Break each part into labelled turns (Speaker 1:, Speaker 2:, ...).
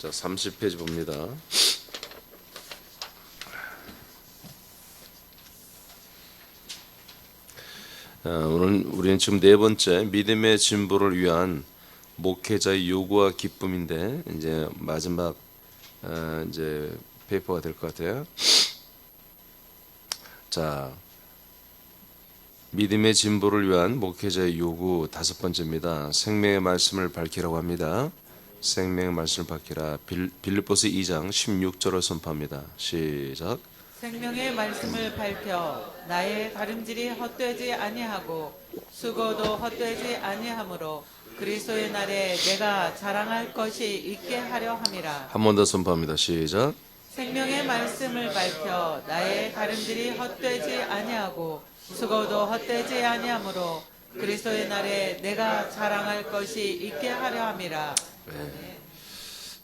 Speaker 1: 자, 30페이지 봅니다. 오늘 우리는 지금 네 번째 믿음의 진보를 위한 목회자의 요구와 기쁨인데 이제 마지막 이제 페이퍼가 될 것 같아요. 자, 믿음의 진보를 위한 목회자의 요구 다섯 번째입니다. 생명의 말씀을 밝히라고 합니다. 생명의 말씀을 밝히라. 빌립보서 2장 16절을 선포합니다. 시작.
Speaker 2: 생명의 말씀을 밝혀 나의 다름질이 헛되지 아니하고 수고도 헛되지 아니하므로 그리스도의 날에 내가 자랑할 것이 있게 하려 함이라.
Speaker 1: 한 번 더 선포합니다. 시작.
Speaker 2: 생명의 말씀을 밝혀 나의 다름질이 헛되지 아니하고 수고도 헛되지 아니하므로 그리스도의 날에 내가 자랑할 것이 있게 하려 함이라.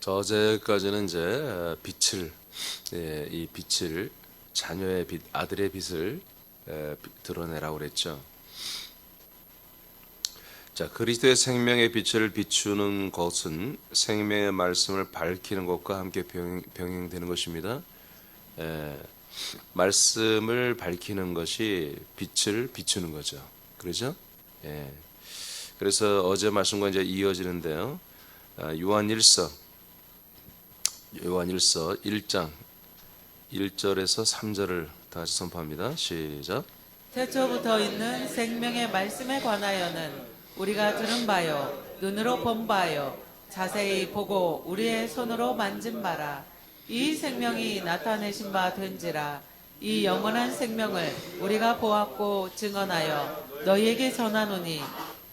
Speaker 1: 저제까지는 이제 빛을 이 빛을 자녀의 빛, 아들의 빛을 드러내라고 그랬죠. 자, 그리스도의 생명의 빛을 비추는 것은 생명의 말씀을 밝히는 것과 함께 병행되는 것입니다. 말씀을 밝히는 것이 빛을 비추는 거죠. 그렇죠? 그래서 어제 말씀과 이제 이어지는데요. 요한일서 1장 1절에서 3절을 다시 선포합니다. 시작.
Speaker 2: 태초부터 있는 생명의 말씀에 관하여는 우리가 들은 바요 눈으로 본 바요 자세히 보고 우리의 손으로 만진 바라. 이 생명이 나타내신 바 된지라. 이 영원한 생명을 우리가 보았고 증언하여 너희에게 전하노니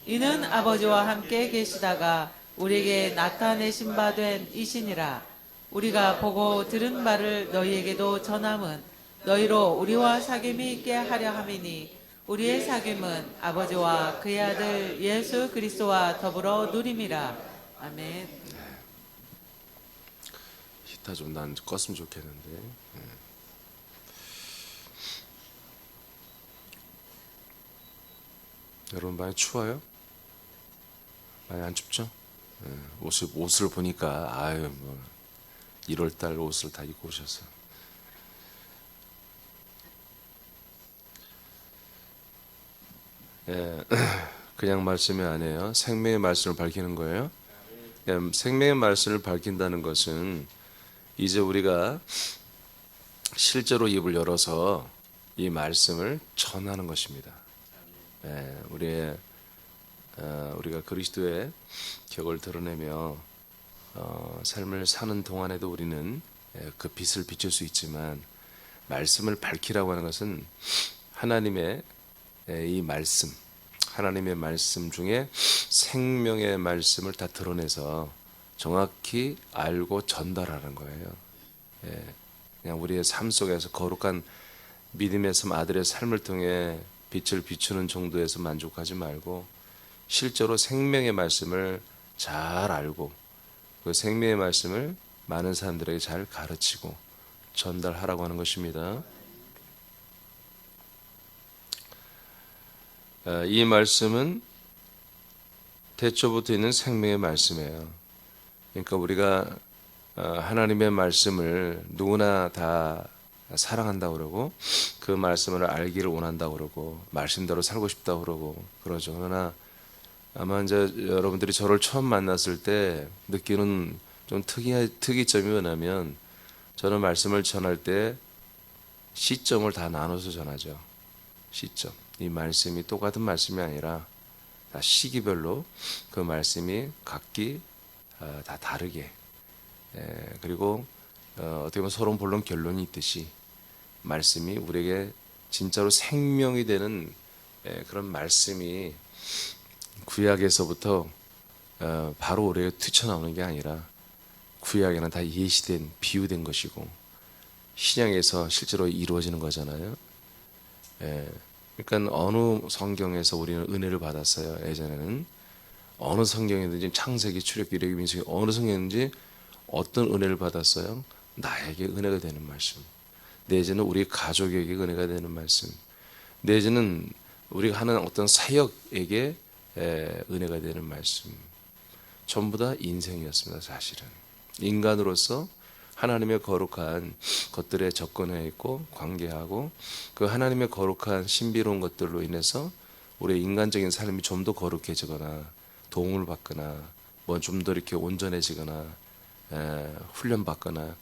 Speaker 2: 이는 아버지와 함께 계시다가 우리에게 나타내신 바 된 이시니라. 우리가 보고 들은 바를 너희에게도 전함은 너희로 우리와 사귐이 있게 하려 함이니 우리의 사귐은 아버지와 그의 아들 예수 그리스도와 더불어 누림이라. 아멘.
Speaker 1: 히타 좀 난 껐으면 좋겠는데. 여러분 많이 추워요? 많이 안 춥죠? 옷을 보니까 아유 뭐 1월달 옷을 다 입고 오셔서. 그냥 말씀이 아니에요. 생명의 말씀을 밝히는 거예요. 생명의 말씀을 밝힌다는 것은 이제 우리가 실제로 입을 열어서 이 말씀을 전하는 것입니다. 우리가 그리스도의 격을 드러내며 삶을 사는 동안에도 우리는 그 빛을 비출 수 있지만 말씀을 밝히라고 하는 것은 하나님의 이 말씀, 하나님의 말씀 중에 생명의 말씀을 다 드러내서 정확히 알고 전달하는 거예요. 그냥 우리의 삶 속에서 거룩한 믿음의 삶, 아들의 삶을 통해 빛을 비추는 정도에서 만족하지 말고 실제로 생명의 말씀을 잘 알고 그 생명의 말씀을 많은 사람들에게 잘 가르치고 전달하라고 하는 것입니다. 이 말씀은 태초부터 있는 생명의 말씀이에요. 그러니까 우리가 하나님의 말씀을 누구나 다 사랑한다고 그러고 그 말씀을 알기를 원한다고 그러고 말씀대로 살고 싶다고 그러고 그러죠. 그러나 아마 이제 여러분들이 저를 처음 만났을 때 느끼는 좀 특이점이 뭐냐면 저는 말씀을 전할 때 시점을 다 나눠서 전하죠. 시점. 이 말씀이 똑같은 말씀이 아니라 다 시기별로 그 말씀이 각기 다 다르게 그리고 어떻게 보면 서론 본론 결론이 있듯이 말씀이 우리에게 진짜로 생명이 되는 그런 말씀이 구약에서부터 바로 우리에게 튀쳐나오는 게 아니라 구약에는 다 예시된 비유된 것이고 신약에서 실제로 이루어지는 거잖아요. 그러니까 어느 성경에서 우리는 은혜를 받았어요. 예전에는 어느 성경이든지 창세기, 출애굽기, 레위기, 민수기 어느 성경이든지 어떤 은혜를 받았어요? 나에게 은혜가 되는 말씀. 내지는 우리 가족에게 은혜가 되는 말씀. 내지는 우리가 하는 어떤 사역에게 은혜가 되는 말씀. 전부 다 인생이었습니다. 사실은. 인간으로서 하나님의 거룩한 것들에 접근해 있고 관계하고 그 하나님의 거룩한 신비로운 것들로 인해서 우리의 인간적인 삶이 좀 더 거룩해지거나 도움을 받거나 뭐 좀 더 이렇게 온전해지거나 훈련받거나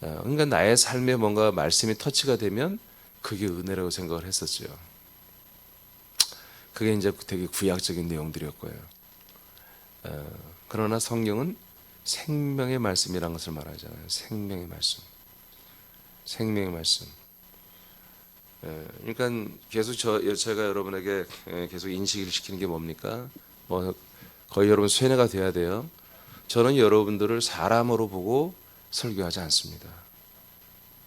Speaker 1: 그러니까 나의 삶에 뭔가 말씀이 터치가 되면 그게 은혜라고 생각을 했었죠. 그게 이제 되게 구약적인 내용들이었고요. 그러나 성경은 생명의 말씀이라는 것을 말하잖아요. 생명의 말씀. 생명의 말씀. 그러니까 계속 제가 여러분에게 계속 인식을 시키는 게 뭡니까? 뭐 거의 여러분 쇠뇌가 돼야 돼요. 저는 여러분들을 사람으로 보고 설교하지 않습니다.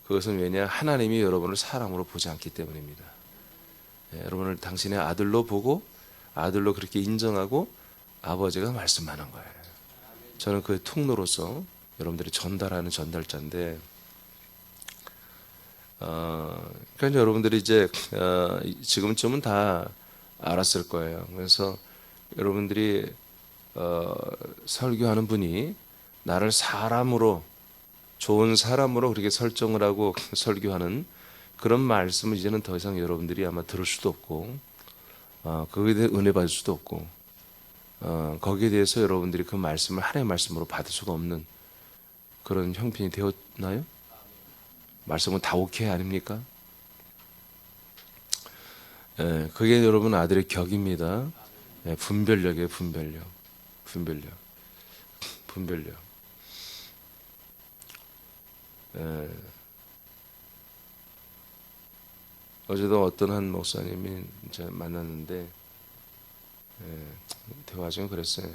Speaker 1: 그것은 왜냐? 하나님이 여러분을 사람으로 보지 않기 때문입니다. 여러분을 당신의 아들로 보고 아들로 그렇게 인정하고 아버지가 말씀하는 거예요. 저는 그 통로로서 여러분들이 전달하는 전달자인데, 그러니까 여러분들이 이제 지금쯤은 다 알았을 거예요. 그래서 여러분들이 설교하는 분이 나를 사람으로 좋은 사람으로 그렇게 설정을 하고 설교하는 그런 말씀을 이제는 더 이상 여러분들이 아마 들을 수도 없고 거기에 대해 은혜 받을 수도 없고 거기에 대해서 여러분들이 그 말씀을 하나님의 말씀으로 받을 수가 없는 그런 형편이 되었나요? 말씀은 다 오케이 아닙니까? 그게 여러분 아들의 격입니다. 분별력이에요. 분별력. 어제도 어떤 한 목사님이 이제 만났는데 대화 중에 그랬어요.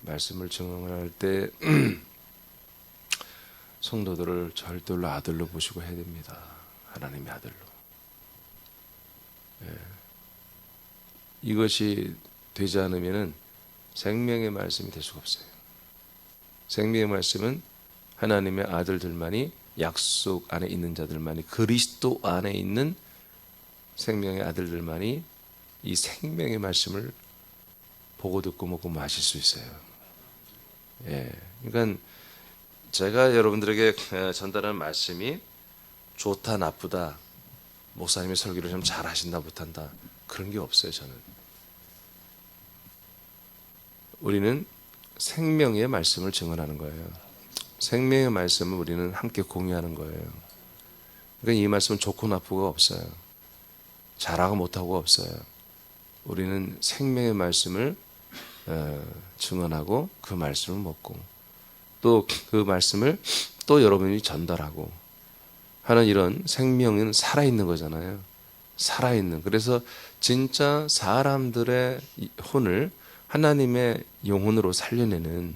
Speaker 1: 말씀을 증언할 때 성도들을 절대로 아들로 보시고 해야 됩니다. 하나님의 아들로. 이것이 되지 않으면은 생명의 말씀이 될 수가 없어요. 생명의 말씀은 하나님의 아들들만이 약속 안에 있는 자들만이 그리스도 안에 있는 생명의 아들들만이 이 생명의 말씀을 보고 듣고 먹고 마실 수 있어요. 그러니까 제가 여러분들에게 전달하는 말씀이 좋다 나쁘다 목사님의 설교를 좀 잘하신다 못한다 그런 게 없어요. 저는 우리는 생명의 말씀을 증언하는 거예요. 생명의 말씀을 우리는 함께 공유하는 거예요. 그러니까 이 말씀은 좋고 나쁘고 없어요. 잘하고 못하고 없어요. 우리는 생명의 말씀을 증언하고 그 말씀을 먹고 또 그 말씀을 또 여러분이 전달하고 하는 이런 생명은 살아있는 거잖아요. 살아있는. 그래서 진짜 사람들의 혼을 하나님의 영혼으로 살려내는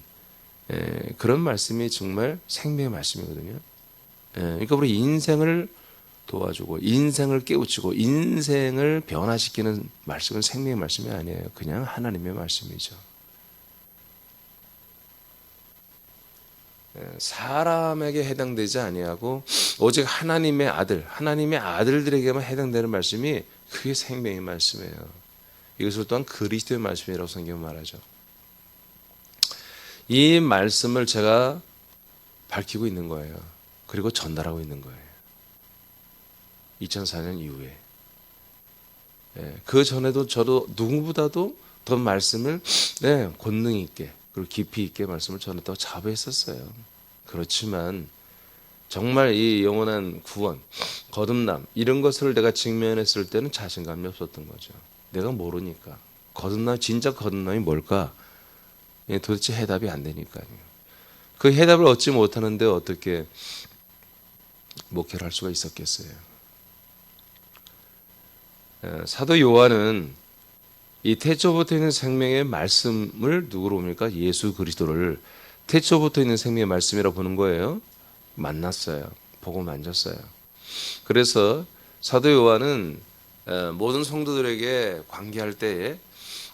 Speaker 1: 그런 말씀이 정말 생명의 말씀이거든요. 그러니까 우리 인생을 도와주고 인생을 깨우치고 인생을 변화시키는 말씀은 생명의 말씀이 아니에요. 그냥 하나님의 말씀이죠. 사람에게 해당되지 아니하고 오직 하나님의 아들, 하나님의 아들들에게만 해당되는 말씀이 그게 생명의 말씀이에요. 이것을 또한 그리스도의 말씀이라고 성경은 말하죠. 이 말씀을 제가 밝히고 있는 거예요. 그리고 전달하고 있는 거예요. 2004년 이후에. 그 전에도 저도 누구보다도 더 말씀을 권능 있게 그리고 깊이 있게 말씀을 전했다고 자부했었어요. 그렇지만 정말 이 영원한 구원, 거듭남 이런 것을 내가 직면했을 때는 자신감이 없었던 거죠. 내가 모르니까. 진짜 거듭남이 뭘까? 도대체 해답이 안 되니까요. 그 해답을 얻지 못하는데 어떻게 목회를 할 수가 있었겠어요. 사도 요한은 이 태초부터 있는 생명의 말씀을 누구로 봅니까? 예수 그리스도를 태초부터 있는 생명의 말씀이라고 보는 거예요. 만났어요. 보고 만졌어요. 그래서 사도 요한은 모든 성도들에게 관계할 때에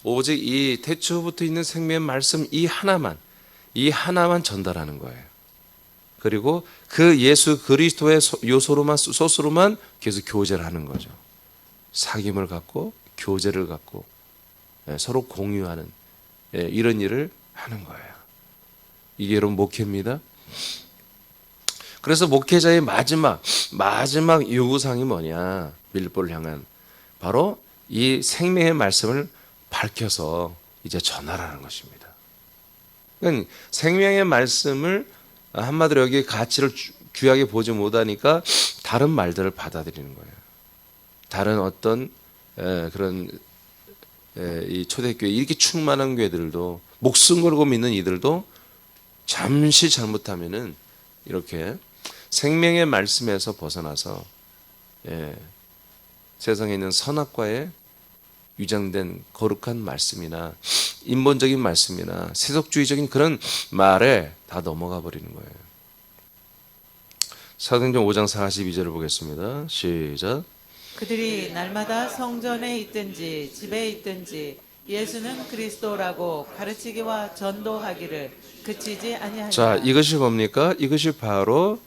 Speaker 1: 오직 이 태초부터 있는 생명의 말씀 이 하나만 전달하는 거예요. 그리고 그 예수 그리스도의 요소로만 소스로만 계속 교제를 하는 거죠. 사귐을 갖고 교제를 갖고 서로 공유하는 이런 일을 하는 거예요. 이게 여러분 목회입니다. 그래서 목회자의 마지막 요구사항이 뭐냐? 빌립보를 향한 바로 이 생명의 말씀을 밝혀서 이제 전하라는 것입니다. 그러니까 생명의 말씀을 한마디로 여기 가치를 귀하게 보지 못하니까 다른 말들을 받아들이는 거예요. 다른 어떤 그런 이 초대교회 이렇게 충만한 교회들도 목숨 걸고 믿는 이들도 잠시 잘못하면은 이렇게 생명의 말씀에서 벗어나서 세상에 있는 선악과에 위장된 거룩한 말씀이나 인본적인 말씀이나 세속주의적인 그런 말에 다 넘어가 버리는 거예요. 사도행전 5장 42절을 보겠습니다. 시작.
Speaker 2: 그들이 날마다 성전에 있든지 집에 있든지 예수는 그리스도라고 가르치기와 전도하기를 그치지 아니하니라.
Speaker 1: 자, 이것이 뭡니까? 이것이 바로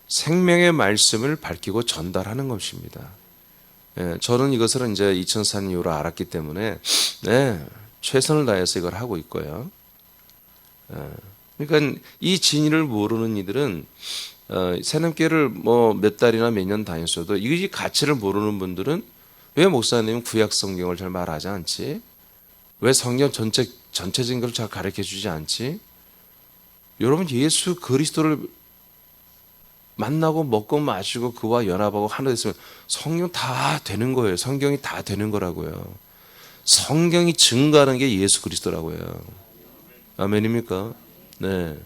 Speaker 1: 생명의 말씀을 밝히고 전달하는 것입니다. 저는 이것을 이제 2004년 이후로 알았기 때문에 최선을 다해서 이걸 하고 있고요. 그러니까 이 진리를 모르는 이들은 새남교회를 뭐 몇 달이나 몇 년 다녔어도 이 가치를 모르는 분들은 왜 목사님은 구약 성경을 잘 말하지 않지? 왜 성경 전체적인 걸 잘 가르쳐 주지 않지? 여러분 예수 그리스도를 만나고 먹고 마시고 그와 연합하고 하나 됐으면 성경 다 되는 거예요. 성경이 다 되는 거라고요. 성경이 증거하는 게 예수 그리스도라고요. 아멘입니까? 네.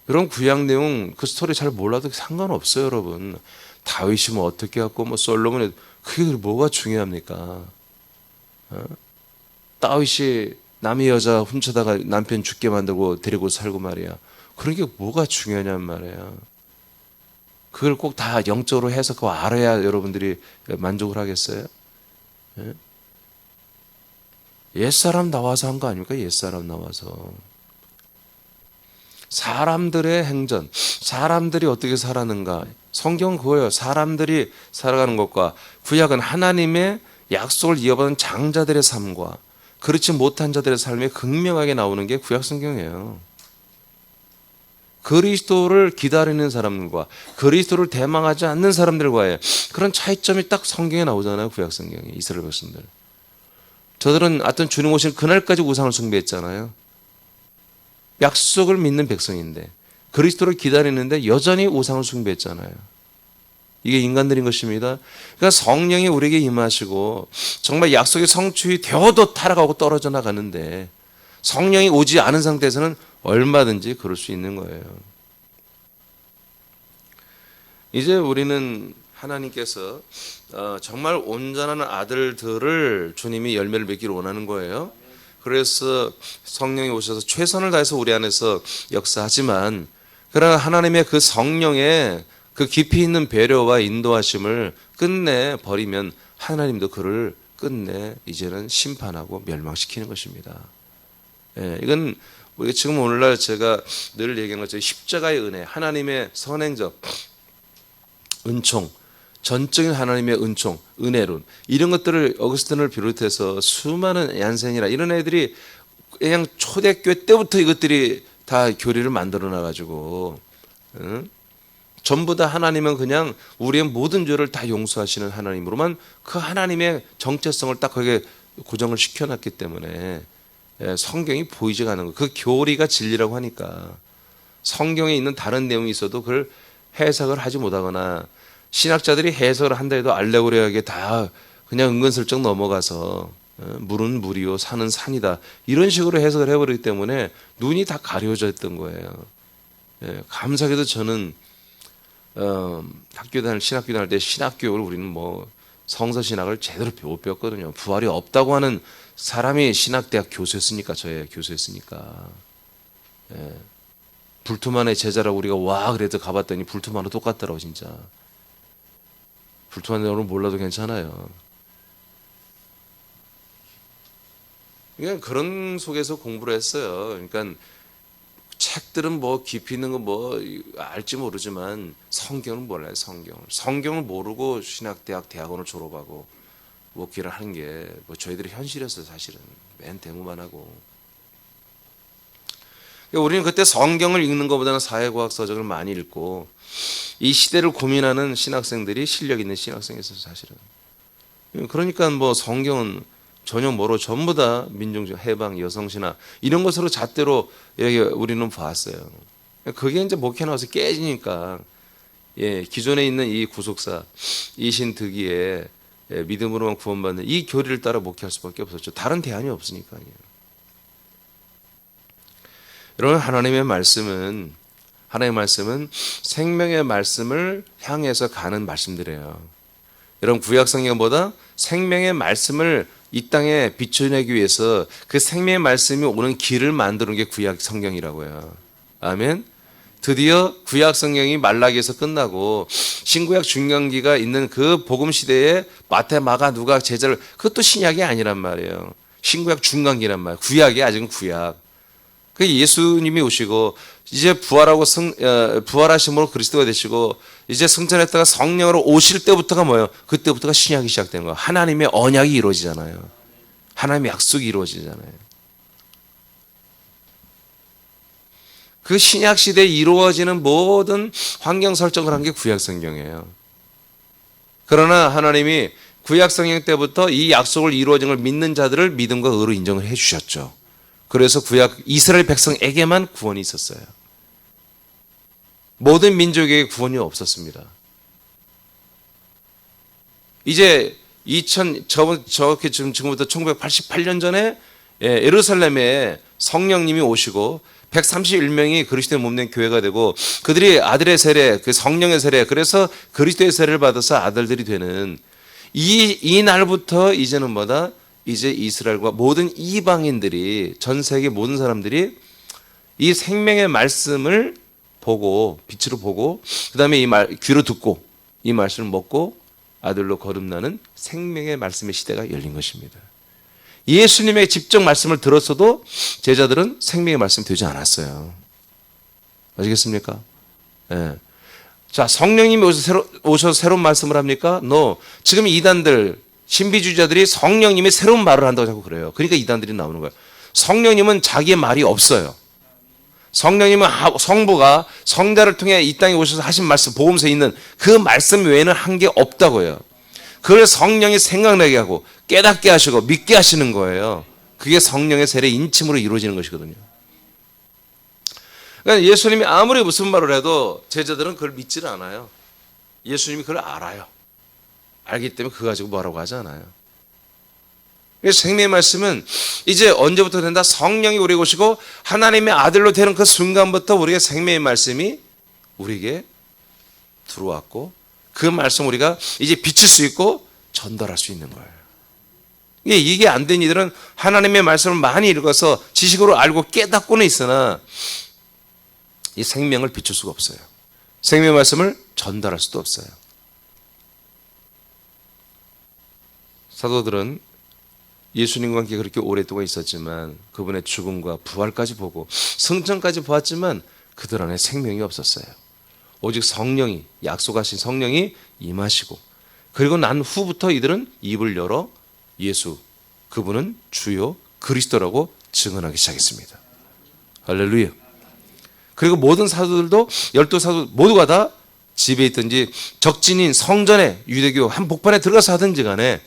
Speaker 1: 이런 구약 내용 그 스토리 잘 몰라도 상관없어요, 여러분. 다윗이 뭐 어떻게 했고 뭐 솔로몬이 그게 뭐가 중요합니까? 다윗이 남의 여자 훔쳐다가 남편 죽게 만들고 데리고 살고 말이야. 그런 게 뭐가 중요하냔 말이야. 그걸 꼭 다 영적으로 해석하고 알아야 여러분들이 만족을 하겠어요? 옛사람 나와서 한 거 아닙니까? 옛사람 나와서. 사람들의 행전, 사람들이 어떻게 살았는가. 성경은 그거예요. 사람들이 살아가는 것과 구약은 하나님의 약속을 이어받은 장자들의 삶과 그렇지 못한 자들의 삶이 극명하게 나오는 게 구약 성경이에요. 그리스도를 기다리는 사람들과 그리스도를 대망하지 않는 사람들과의 그런 차이점이 딱 성경에 나오잖아요. 구약 성경에 이스라엘 백성들. 저들은 하여튼 주님 오신 그날까지 우상을 숭배했잖아요. 약속을 믿는 백성인데 그리스도를 기다리는데 여전히 우상을 숭배했잖아요. 이게 인간들인 것입니다. 그러니까 성령이 우리에게 임하시고 정말 약속의 성취이 되어도 타락하고 떨어져 나가는데 성령이 오지 않은 상태에서는 얼마든지 그럴 수 있는 거예요. 이제 우리는 하나님께서 정말 온전한 아들들을 주님이 열매를 맺기를 원하는 거예요. 그래서 성령이 오셔서 최선을 다해서 우리 안에서 역사하지만 그러나 하나님의 그 성령의 그 깊이 있는 배려와 인도하심을 끝내 버리면 하나님도 그를 끝내 이제는 심판하고 멸망시키는 것입니다. 이건 지금 오늘날 제가 늘 얘기하는 것처럼 십자가의 은혜, 하나님의 선행적 은총, 전적인 하나님의 은총, 은혜론 이런 것들을 어거스틴을 비롯해서 수많은 얀센이나 이런 애들이 그냥 초대교회 때부터 이것들이 다 교리를 만들어 놔가지고 전부 다 하나님은 그냥 우리의 모든 죄를 다 용서하시는 하나님으로만 그 하나님의 정체성을 딱 거기에 고정을 시켜놨기 때문에 성경이 보이지가 않는 거예요. 그 교리가 진리라고 하니까 성경에 있는 다른 내용이 있어도 그걸 해석을 하지 못하거나 신학자들이 해석을 한다 해도 알레고리하게 다 그냥 은근슬쩍 넘어가서 물은 물이요 산은 산이다 이런 식으로 해석을 해버리기 때문에 눈이 다 가려져 있던 거예요. 감사하게도 저는 신학교 다닐 때 신학교육을 우리는 뭐 성서신학을 제대로 못 배웠거든요. 부활이 없다고 하는 사람이 신학대학 교수였으니까 저의 교수였으니까 불투만의 제자라고 우리가 와 그래도 가봤더니 불투만은 똑같더라고 진짜. 불투만의 여러분 몰라도 괜찮아요. 그냥 그런 속에서 공부를 했어요. 그러니까 책들은 뭐 깊이 있는 거 뭐 알지 모르지만 성경은 몰라요. 성경을 모르고 신학대학 대학원을 졸업하고 목회를 하는 게 뭐 저희들의 현실이었어요. 사실은 맨 대무만 하고 우리는 그때 성경을 읽는 것보다는 사회과학 서적을 많이 읽고 이 시대를 고민하는 신학생들이 실력 있는 신학생이었어요, 사실은. 그러니까 뭐 성경은 전혀 모르고 전부 다 민중주의, 해방, 여성신화 이런 것으로 잣대로 여기 우리는 봤어요. 그게 이제 목회 나와서 깨지니까 기존에 있는 이 구속사, 이신득이의 믿음으로만 구원받는 이 교리를 따라 목회할 수밖에 없었죠. 다른 대안이 없으니까요. 여러분, 하나님의 말씀은 생명의 말씀을 향해서 가는 말씀들이에요. 여러분, 구약 성경보다 생명의 말씀을 이 땅에 비춰내기 위해서 그 생명의 말씀이 오는 길을 만드는 게 구약 성경이라고요. 아멘. 드디어 구약 성경이 말라기에서 끝나고 신구약 중간기가 있는 그 복음 시대에 마태, 마가, 누가, 제자를, 그것도 신약이 아니란 말이에요. 신구약 중간기란 말이에요. 구약이 아직은 구약. 그 예수님이 오시고 이제 부활하심으로 그리스도가 되시고 이제 승천했다가 성령으로 오실 때부터가 뭐예요? 그때부터가 신약이 시작된 거예요. 하나님의 언약이 이루어지잖아요. 하나님의 약속이 이루어지잖아요. 그 신약 시대에 이루어지는 모든 환경 설정을 한 게 구약 성경이에요. 그러나 하나님이 구약 성경 때부터 이 약속을 이루어진 걸 믿는 자들을 믿음과 의로 인정을 해 주셨죠. 그래서 구약 이스라엘 백성에게만 구원이 있었어요. 모든 민족에게 구원이 없었습니다. 이제 지금부터 1988년 전에 예루살렘에 성령님이 오시고 131명이 그리스도의 몸된 교회가 되고 그들이 아들의 세례, 그 성령의 세례, 그래서 그리스도의 세례를 받아서 아들들이 되는 이 날부터 이제는 뭐다? 이제 이스라엘과 모든 이방인들이, 전 세계 모든 사람들이 이 생명의 말씀을 보고, 빛으로 보고, 그 다음에 귀로 듣고, 이 말씀을 먹고 아들로 거듭나는 생명의 말씀의 시대가 열린 것입니다. 예수님의 직접 말씀을 들었어도 제자들은 생명의 말씀이 되지 않았어요. 아시겠습니까? 예. 자, 성령님이 오셔서 새로운 말씀을 합니까? No. 지금 이단들, 신비주의자들이 성령님이 새로운 말을 한다고 자꾸 그래요. 그러니까 이단들이 나오는 거예요. 성령님은 자기의 말이 없어요. 성령님은 성부가 성자를 통해 이 땅에 오셔서 하신 말씀, 복음서에 있는 그 말씀 외에는 한 게 없다고요. 그걸 성령이 생각나게 하고 깨닫게 하시고 믿게 하시는 거예요. 그게 성령의 세례 인침으로 이루어지는 것이거든요. 그러니까 예수님이 아무리 무슨 말을 해도 제자들은 그걸 믿지를 않아요. 예수님이 그걸 알아요. 알기 때문에 그거 가지고 뭐라고 하지 않아요. 그래서 생명의 말씀은 이제 언제부터 된다? 성령이 우리에게 오시고 하나님의 아들로 되는 그 순간부터 우리가 생명의 말씀이 우리에게 들어왔고 그 말씀 우리가 이제 비칠 수 있고 전달할 수 있는 거예요. 이게 안 된 이들은 하나님의 말씀을 많이 읽어서 지식으로 알고 깨닫고는 있으나 이 생명을 비출 수가 없어요. 생명의 말씀을 전달할 수도 없어요. 사도들은 예수님과 함께 그렇게 오랫동안 있었지만 그분의 죽음과 부활까지 보고 승천까지 보았지만 그들 안에 생명이 없었어요. 오직 성령이, 약속하신 성령이 임하시고 그리고 난 후부터 이들은 입을 열어 예수, 그분은 주요 그리스도라고 증언하기 시작했습니다. 할렐루야. 그리고 모든 사도들도 12사도 모두가 다 집에 있든지 적진인 성전에 유대교 한복판에 들어가서 하든지 간에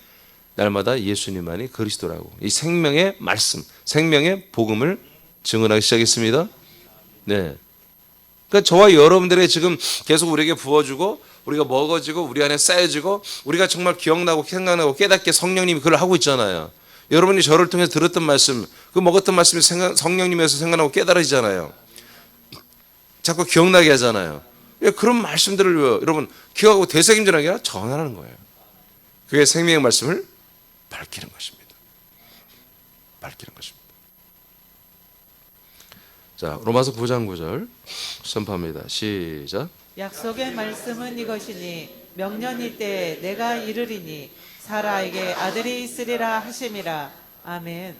Speaker 1: 날마다 예수님만이 그리스도라고 이 생명의 말씀, 생명의 복음을 증언하기 시작했습니다. 네. 그러니까 저와 여러분들의 지금 계속 우리에게 부어주고 우리가 먹어지고 우리 안에 쌓여지고 우리가 정말 기억나고 생각나고 깨닫게 성령님이 그걸 하고 있잖아요. 여러분이 저를 통해서 들었던 말씀, 그 먹었던 말씀이 성령님에서 생각나고 깨달아지잖아요. 자꾸 기억나게 하잖아요. 그런 말씀들을 여러분 기억하고 되새김질하는 게 아니라 전하는 거예요. 그게 생명의 말씀을 밝히는 것입니다. 밝히는 것입니다. 자, 로마서 9장 9절 선포합니다. 시작.
Speaker 2: 약속의 말씀은 이것이니 명년일 때 내가 이르리니 사라에게 아들이 있으리라 하심이라. 아멘.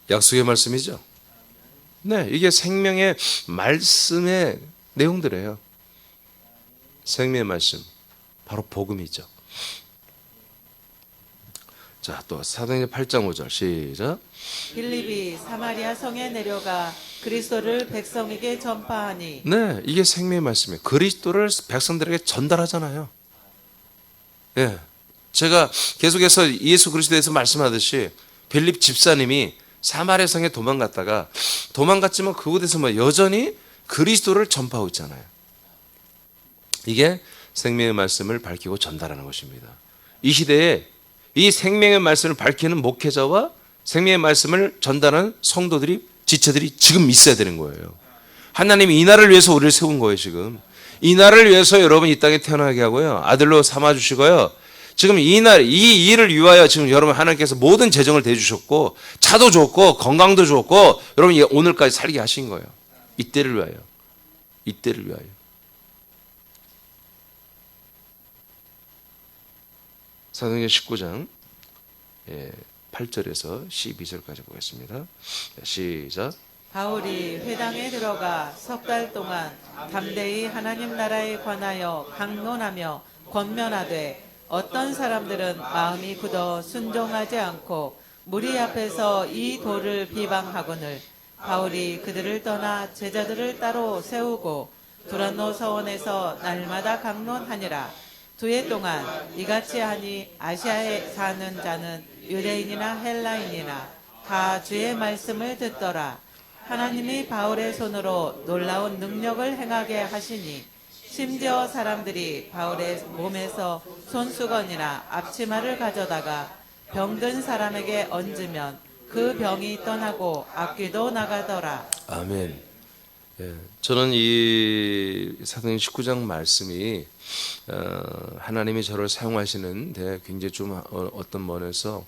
Speaker 1: 약속의 말씀이죠. 네, 이게 생명의 말씀의 내용들이에요. 생명의 말씀, 바로 복음이죠. 자, 또 사도행전 8장 5절 시작.
Speaker 2: 빌립이 사마리아 성에 내려가 그리스도를 백성에게 전파하니.
Speaker 1: 네, 이게 생명의 말씀이에요. 그리스도를 백성들에게 전달하잖아요. 예, 제가 계속해서 예수 그리스도에서 말씀하듯이 빌립 집사님이 사마리아 성에 도망갔지만 그곳에서 뭐 여전히 그리스도를 전파하고 있잖아요. 이게 생명의 말씀을 밝히고 전달하는 것입니다. 이 시대에 이 생명의 말씀을 밝히는 목회자와 생명의 말씀을 전달하는 성도들이, 지체들이 지금 있어야 되는 거예요. 하나님이 이 날을 위해서 우리를 세운 거예요. 지금 이 날을 위해서 여러분 이 땅에 태어나게 하고요, 아들로 삼아주시고요, 지금 이 일을 위하여 지금 여러분 하나님께서 모든 재정을 대주셨고, 차도 좋고 건강도 좋고, 여러분 오늘까지 살게 하신 거예요. 이때를 위하여. 이때를 위하여. 사도행전 19장 8절에서 12절까지 보겠습니다. 시작.
Speaker 2: 바울이 회당에 들어가 석 달 동안 담대히 하나님 나라에 관하여 강론하며 권면하되 어떤 사람들은 마음이 굳어 순종하지 않고 무리 앞에서 이 도를 비방하거늘 바울이 그들을 떠나 제자들을 따로 세우고 두란노 서원에서 날마다 강론하니라. 2해 동안 이같이 하니 아시아에 사는 자는 유대인이나 헬라인이나 다 주의 말씀을 듣더라. 하나님이 바울의 손으로 놀라운 능력을 행하게 하시니 심지어 사람들이 바울의 몸에서 손수건이나 앞치마를 가져다가 병든 사람에게 얹으면 그 병이 떠나고 악귀도 나가더라.
Speaker 1: 아멘. 저는 이 사도행전 19장 말씀이 하나님이 저를 사용하시는 데 굉장히 좀 어떤 면에서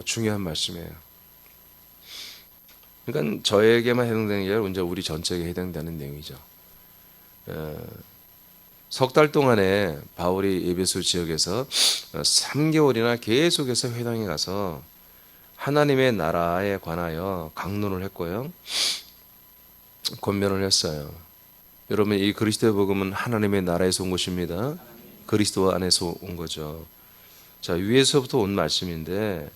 Speaker 1: 중요한 말씀이에요. 그러니까 저에게만 해당되는 게 아니라 이제 우리 전체에게 해당되는 내용이죠. 석 달 동안에 바울이 에베소 지역에서 3개월이나 계속해서 회당에 가서 하나님의 나라에 관하여 강론을 했고요, 권면을 했어요. 여러분, 이 그리스도의 복음은 하나님의 나라에서 온 것입니다. 그리스도 안에서 온 거죠. 자, 위에서부터 온 말씀인데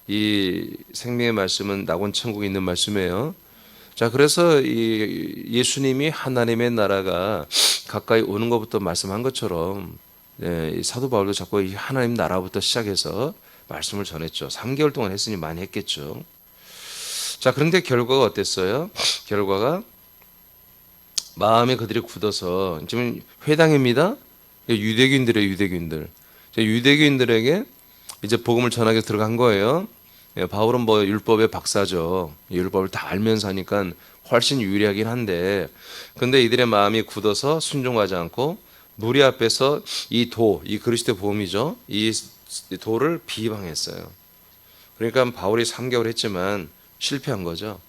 Speaker 1: 이 생명의 말씀은 낙원 천국에 있는 말씀이에요. 자, 그래서 이 예수님이 하나님의 나라가 가까이 오는 것부터 말씀한 것처럼, 이 사도 바울도 자꾸 이 하나님 나라부터 시작해서 말씀을 전했죠. 3개월 동안 했으니 많이 했겠죠. 자, 그런데 결과가 어땠어요? 결과가 마음에 그들이 굳어서, 지금 회당입니다. 유대교인들이에요, 유대교인들. 유대교인들에게 이제 복음을 전하게 들어간 거예요. 바울은 뭐 율법의 박사죠. 율법을 다 알면서 하니까 훨씬 유리하긴 한데, 근데 이들의 마음이 굳어서 순종하지 않고 무리 앞에서 이 그리스도의 복음이죠, 이 도를 비방했어요. 그러니까 바울이 3개월 했지만 실패한 거죠.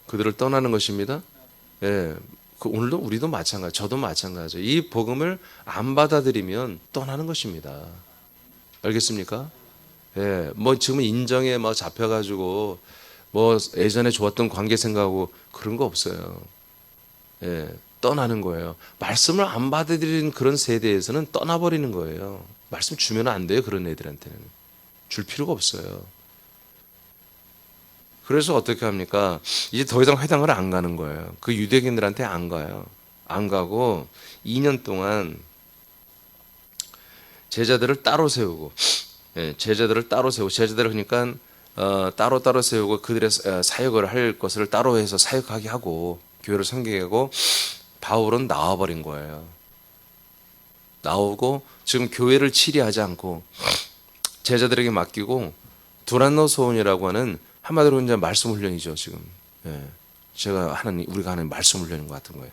Speaker 1: 그들을 떠나는 것입니다. 오늘도 우리도 마찬가지, 저도 마찬가지죠. 이 복음을 안 받아들이면 떠나는 것입니다. 알겠습니까? 뭐 지금 인정에 뭐 잡혀가지고 뭐 예전에 좋았던 관계 생각하고 그런 거 없어요. 떠나는 거예요. 말씀을 안 받아들이는 그런 세대에서는 떠나버리는 거예요. 말씀 주면 안 돼요. 그런 애들한테는 줄 필요가 없어요. 그래서 어떻게 합니까? 이제 더 이상 회당을 안 가는 거예요. 그 유대인들한테 안 가요. 안 가고 2년 동안 제자들을 따로 세우고, 제자들을 그러니까 따로 세우고 그들의 사역을 할 것을 따로 해서 사역하게 하고 교회를 섬기게 하고, 바울은 나와버린 거예요. 나오고 지금 교회를 치리하지 않고 제자들에게 맡기고, 두란노 소원이라고 하는, 한마디로 이제 말씀 훈련이죠. 지금 우리가 하는 말씀 훈련인 것 같은 거예요.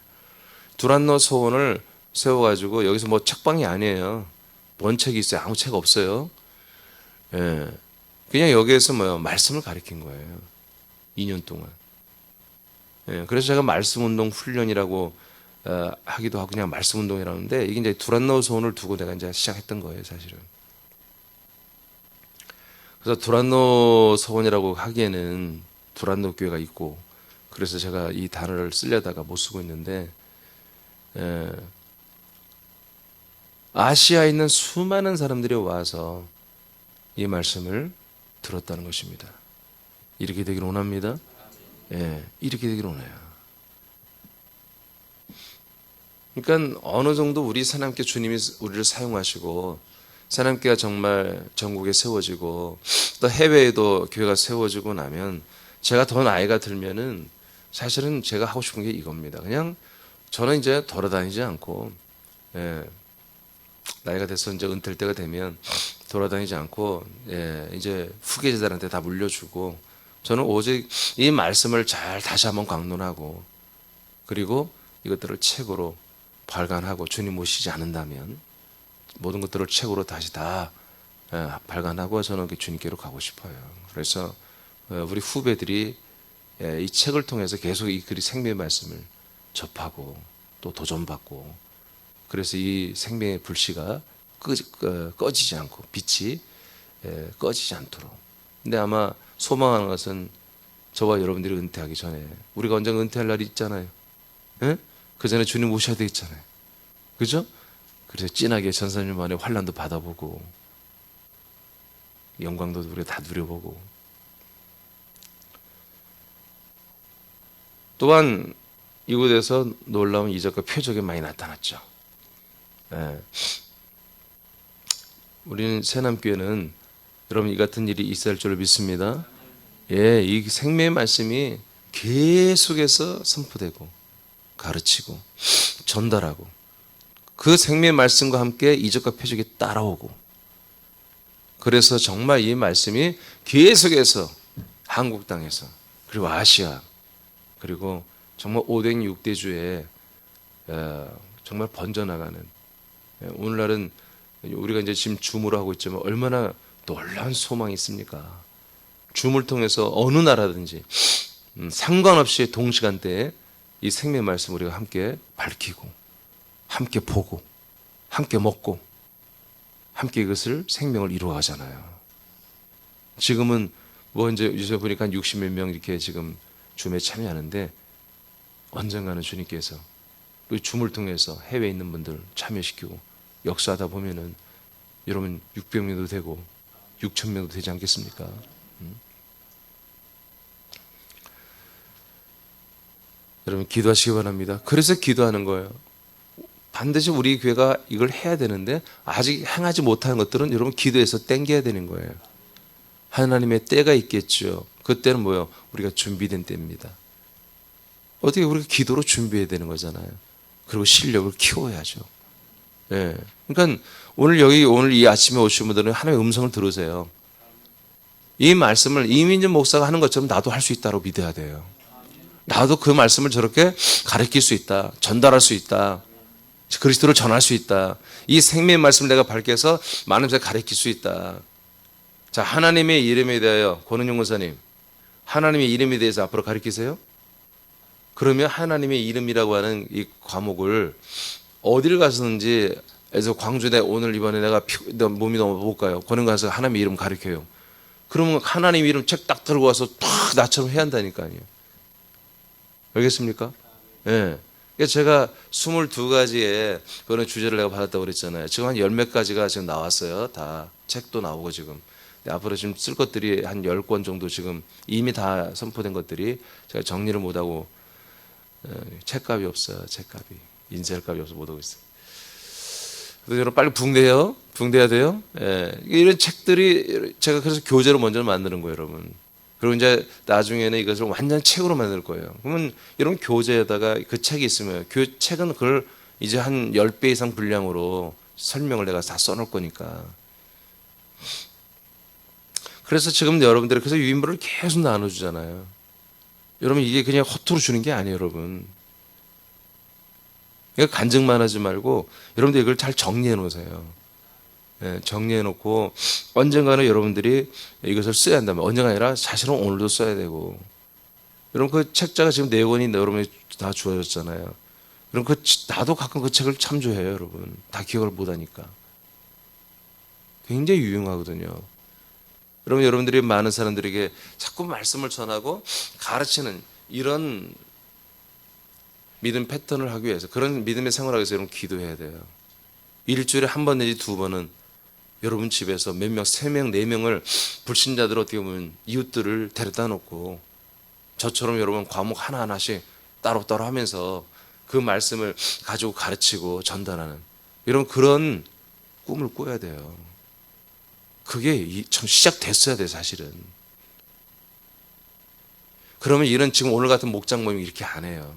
Speaker 1: 두란노 소원을 세워가지고, 여기서 뭐 책방이 아니에요. 뭔 책이 있어요? 아무 책 없어요. 그냥 여기에서 말씀을 가르친 거예요. 2년 동안. 그래서 제가 말씀 운동 훈련이라고 하기도 하고 그냥 말씀 운동이라는데, 이게 이제 두란노 소원을 두고 내가 이제 시작했던 거예요, 사실은. 그래서 두란노 서원이라고 하기에는 두란노 교회가 있고, 그래서 제가 이 단어를 쓰려다가 못 쓰고 있는데, 아시아에 있는 수많은 사람들이 와서 이 말씀을 들었다는 것입니다. 이렇게 되길 원합니다. 예, 이렇게 되길 원해요. 그러니까 어느 정도 우리 새남교 주님이 우리를 사용하시고 새남교가 정말 전국에 세워지고 또 해외에도 교회가 세워지고 나면 제가 더 나이가 들면은 사실은 제가 하고 싶은 게 이겁니다. 그냥 저는 이제 돌아다니지 않고 나이가 돼서 이제 은퇴할 때가 되면 돌아다니지 않고 이제 후계자들한테 다 물려주고 저는 오직 이 말씀을 잘 다시 한번 강론하고 그리고 이것들을 책으로 발간하고 주님 모시지 않는다면 모든 것들을 책으로 다시 다 발간하고 저는 주님께로 가고 싶어요. 그래서 우리 후배들이 이 책을 통해서 계속 이 글이 생명의 말씀을 접하고 또 도전받고 그래서 이 생명의 불씨가 꺼지지 않고 빛이 꺼지지 않도록. 근데 아마 소망하는 것은 저와 여러분들이 은퇴하기 전에 우리가 언젠가 은퇴할 날이 있잖아요. 예? 그 전에 주님 오셔야 되겠잖아요. 그죠? 그래서 진하게 전사님 안에 환난도 받아보고 영광도 우리가 다 누려보고 또한 이곳에서 놀라운 이적과 표적이 많이 나타났죠. 예. 우리는 새남교회는 여러분 이 같은 일이 있을 줄 믿습니다. 예, 이 생명의 말씀이 계속해서 선포되고 가르치고 전달하고 그 생명의 말씀과 함께 이적과 표적이 따라오고 그래서 정말 이 말씀이 계속해서 한국 땅에서 그리고 아시아 그리고 정말 5대 6대주에 정말 번져나가는 오늘날은 우리가 이제 지금 줌으로 하고 있지만 얼마나 놀라운 소망이 있습니까? 줌을 통해서 어느 나라든지 상관없이 동시간대에 이 생명의 말씀 우리가 함께 밝히고 함께 보고 함께 먹고 함께 이것을 생명을 이루어가잖아요. 지금은 뭐 이제 요새 보니까 한 60몇 명 이렇게 지금 줌에 참여하는데 언젠가는 주님께서 그 줌을 통해서 해외에 있는 분들 참여시키고 역사하다 보면은 여러분 600명도 되고 6,000명도 되지 않겠습니까? 여러분 기도하시기 바랍니다. 그래서 기도하는 거예요. 반드시 우리 교회가 이걸 해야 되는데 아직 행하지 못하는 것들은 여러분 기도해서 땡겨야 되는 거예요. 하나님의 때가 있겠죠. 그때는 뭐요? 우리가 준비된 때입니다. 어떻게 우리가 기도로 준비해야 되는 거잖아요. 그리고 실력을 키워야죠. 예. 그러니까 오늘 이 아침에 오신 분들은 하나님의 음성을 들으세요. 이 말씀을 이민준 목사가 하는 것처럼 나도 할 수 있다고 믿어야 돼요. 나도 그 말씀을 저렇게 가르칠 수 있다. 전달할 수 있다. 그리스도를 전할 수 있다. 이 생명의 말씀을 내가 밝혀서 많은 사람에게 가르칠 수 있다. 자, 하나님의 이름에 대하여 권은용 목사님, 하나님의 이름에 대해서 앞으로 가르치세요? 그러면 하나님의 이름이라고 하는 이 과목을 어디를 가서든지 그래서 광주에 오늘 이번에 내가 몸이 너무 못 가요. 권은 가서 하나님의 이름 가르쳐요. 그러면 하나님의 이름 책 딱 들고 와서 딱 나처럼 해야 한다니까요. 알겠습니까? 예. 네. 제가 22가지의 그런 주제를 내가 받았다고 그랬잖아요. 지금 한 10몇 가지가 지금 나왔어요. 다 책도 나오고 지금. 앞으로 지금 쓸 것들이 한 10권 정도 지금 이미 다 선포된 것들이 제가 정리를 못하고 책값이 없어요. 책값이. 인쇄값이 없어서 못하고 있어요. 그래서 여러분 빨리 붕대요. 붕대해야 돼요. 예. 이런 책들이 제가 그래서 교재로 먼저 만드는 거예요, 여러분. 그리고 이제 나중에는 이것을 완전 책으로 만들 거예요. 그러면 여러분 교재에다가 그 책이 있으면 그 책은 그걸 이제 한 10배 이상 분량으로 설명을 내가 다 써놓을 거니까. 그래서 지금 여러분들이 그래서 유인물을 계속 나눠주잖아요. 여러분 이게 그냥 허투루 주는 게 아니에요, 여러분. 그러니까 간증만 하지 말고 여러분들 이걸 잘 정리해 놓으세요. 예, 정리해 놓고 언젠가는 여러분들이 이것을 써야 한다면 언젠가 아니라 사실은 오늘도 써야 되고 여러분 그 책자가 지금 4권이 여러분이 다 주어졌잖아요. 여러분 나도 가끔 그 책을 참조해요, 여러분. 다 기억을 못 하니까. 굉장히 유용하거든요. 여러분들이 많은 사람들에게 자꾸 말씀을 전하고 가르치는 이런 믿음 패턴을 하기 위해서 그런 믿음의 생활을 하기 위해서 여러분 기도해야 돼요. 일주일에 한 번 내지 2번은 여러분 집에서 몇 명, 3명, 4명을 불신자들 어떻게 보면 이웃들을 데려다 놓고 저처럼 여러분 과목 하나하나씩 따로따로 하면서 그 말씀을 가지고 가르치고 전달하는 이런 그런 꿈을 꿔야 돼요. 그게 참 시작됐어야 돼 사실은. 그러면 이런 지금 오늘 같은 목장 모임 이렇게 안 해요.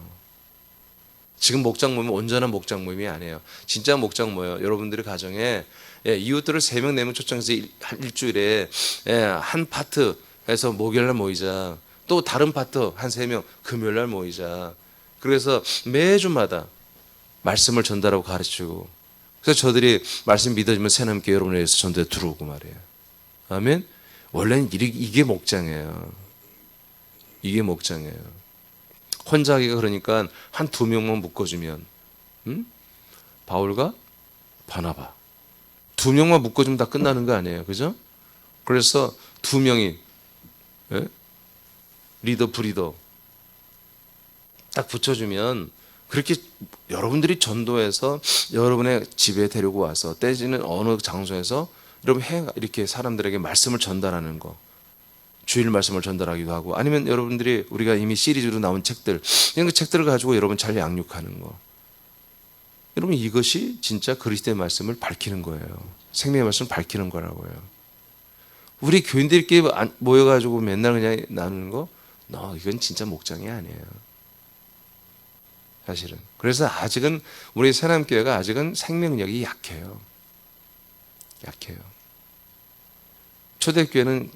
Speaker 1: 지금 목장 모임은 온전한 목장 모임이 아니에요. 진짜 목장 모여 여러분들의 가정에 이웃들을 3명, 4명 초청해서 일주일에 한 파트에서 목요일날 모이자. 또 다른 파트 한 3명 금요일날 모이자. 그래서 매주마다 말씀을 전달하고 가르치고 그래서 저들이 말씀 믿어지면 새남께 여러분에 의해서 전도에 들어오고 말이에요. 아멘. 원래는 이게 목장이에요. 이게 목장이에요. 혼자 하기가 그러니까 한 2명만 묶어주면 바울과 바나바 2명만 묶어주면 다 끝나는 거 아니에요. 그죠? 그래서 2명이 리더 브리더 딱 붙여주면 그렇게 여러분들이 전도해서 여러분의 집에 데리고 와서 떼지는 어느 장소에서 여러분 이렇게 사람들에게 말씀을 전달하는 거 주일 말씀을 전달하기도 하고 아니면 여러분들이 우리가 이미 시리즈로 나온 책들 이런 그 책들을 가지고 여러분 잘 양육하는 거 여러분 이것이 진짜 그리스도의 말씀을 밝히는 거예요. 생명의 말씀을 밝히는 거라고요. 우리 교인들끼리 모여가지고 맨날 그냥 나누는 거 이건 진짜 목장이 아니에요. 사실은. 그래서 아직은 우리 새남교회가 아직은 생명력이 약해요. 약해요. 초대교회는